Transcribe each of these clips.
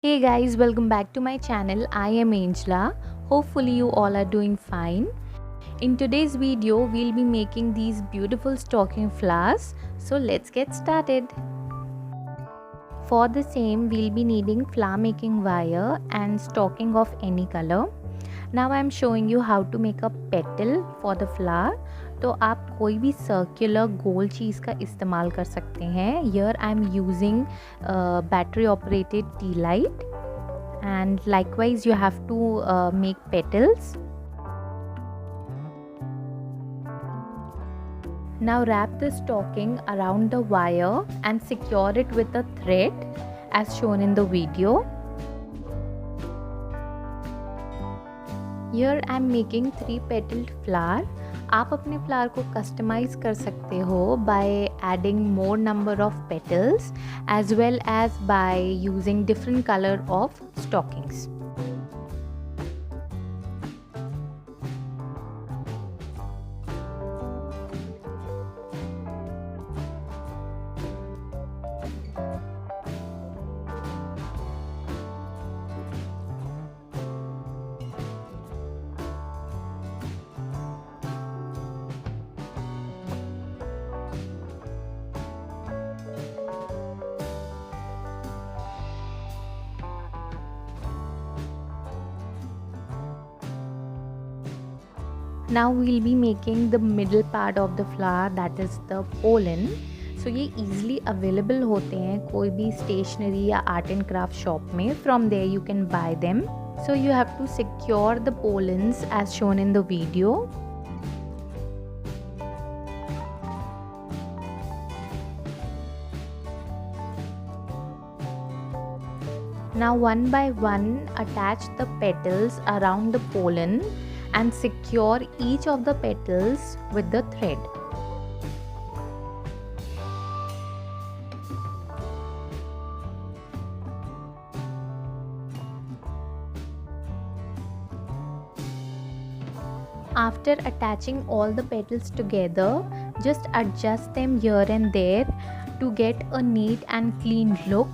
Hey guys, welcome back to my channel. I am Angela. Hopefully you all are doing fine. In today's video, we'll be making these beautiful stocking flowers. So let's get started. For the same, we'll be needing flower making wire and stocking of any color. Now I'm showing you how to make a petal for the flower. तो आप कोई भी circular गोल चीज़ का इस्तेमाल कर सकते हैं. Here I'm using battery operated tea light, and likewise you have to make petals. Now wrap the stocking around the wire and secure it with a thread as shown in the video. Here I am making 3 petaled flower. आप अपने flower को customise कर सकते हो by adding more number of petals as well as by using different color of stockings. Now we'll be making the middle part of the flower, that is the pollen. So ये easily available होते हैं कोई भी stationery या art and craft shop में. From there you can buy them. So you have to secure the pollens as shown in the video. Now one by one attach the petals around the pollen and secure each of the petals with the thread. After attaching all the petals together, just adjust them here and there to get a neat and clean look.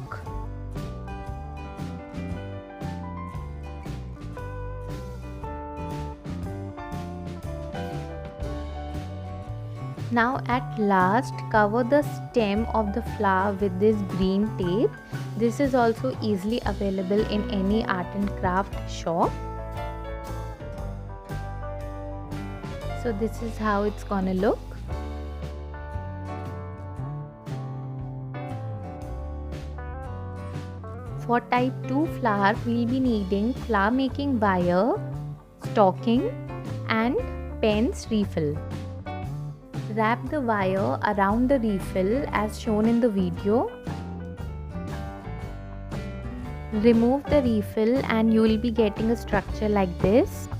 Now at last cover the stem of the flower with this green tape. This is also easily available in any art and craft shop. So this is how it's gonna look. For type 2 flower, we'll be needing flower making wire, stocking and pens refill. Wrap the wire around the refill as shown in the video. Remove the refill and you will be getting a structure like this.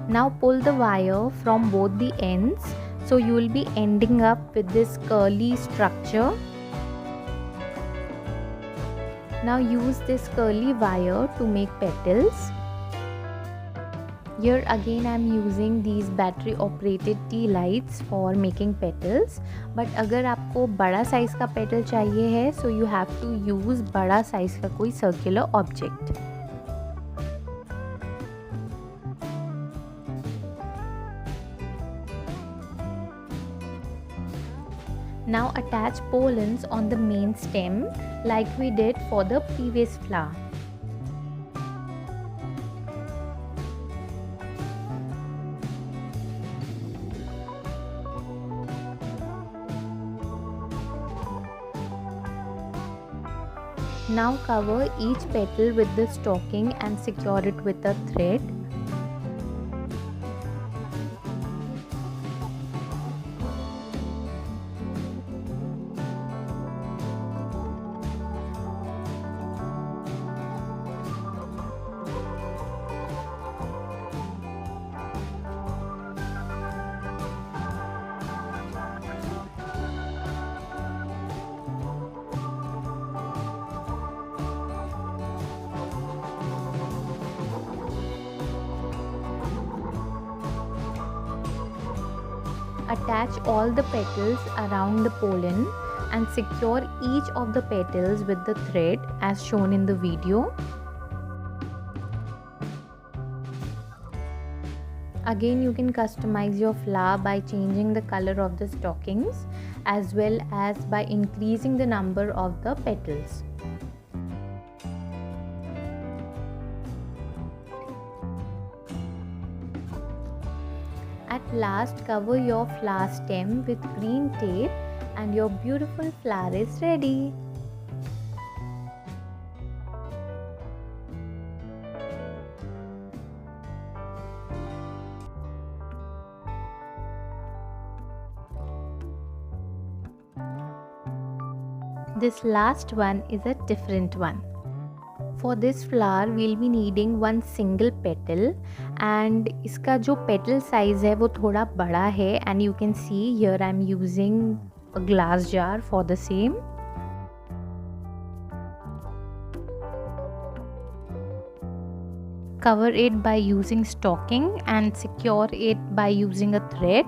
Now pull the wire from both the ends, so you will be ending up with this curly structure. Now use this curly wire to make petals. Here again I am using these battery operated tea lights for making petals. But अगर आपको बड़ा size का petal चाहिए है, so you have to use बड़ा size का कोई circular object. Now attach pollens on the main stem like we did for the previous flower. Now cover each petal with the stocking and secure it with a thread. Attach all the petals around the pollen and secure each of the petals with the thread as shown in the video. Again, you can customize your flower by changing the color of the stockings as well as by increasing the number of the petals. At last, cover your flower stem with green tape and your beautiful flower is ready. This last one is a different one. For this flower we'll be needing one single petal and इसका जो petal size है वो थोड़ा बड़ा है and you can see here I'm using a glass jar for the same. Cover it by using stocking and secure it by using a thread.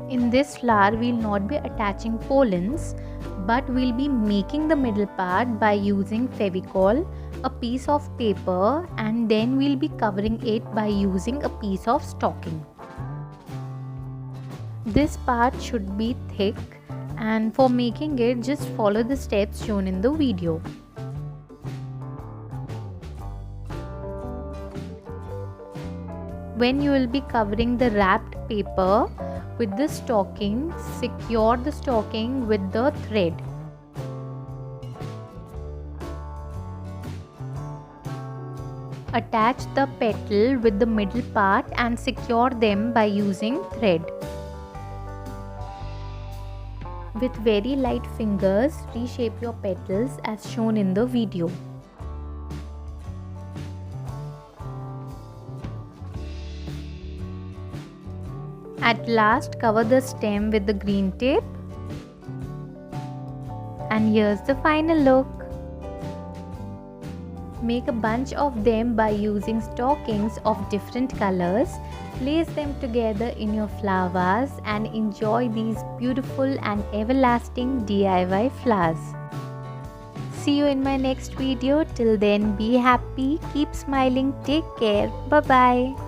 In this flower we will not be attaching pollens, but we will be making the middle part by using Fevicol, a piece of paper, and then we will be covering it by using a piece of stocking. This part should be thick, and for making it just follow the steps shown in the video. When you will be covering the wrapped paper with the stocking, secure the stocking with the thread. Attach the petal with the middle part and secure them by using thread. With very light fingers, reshape your petals as shown in the video. At last, cover the stem with the green tape. And here's the final look. Make a bunch of them by using stockings of different colors. Place them together in your flower vase and enjoy these beautiful and everlasting DIY flowers. See you in my next video. Till then, be happy, keep smiling, take care, bye bye.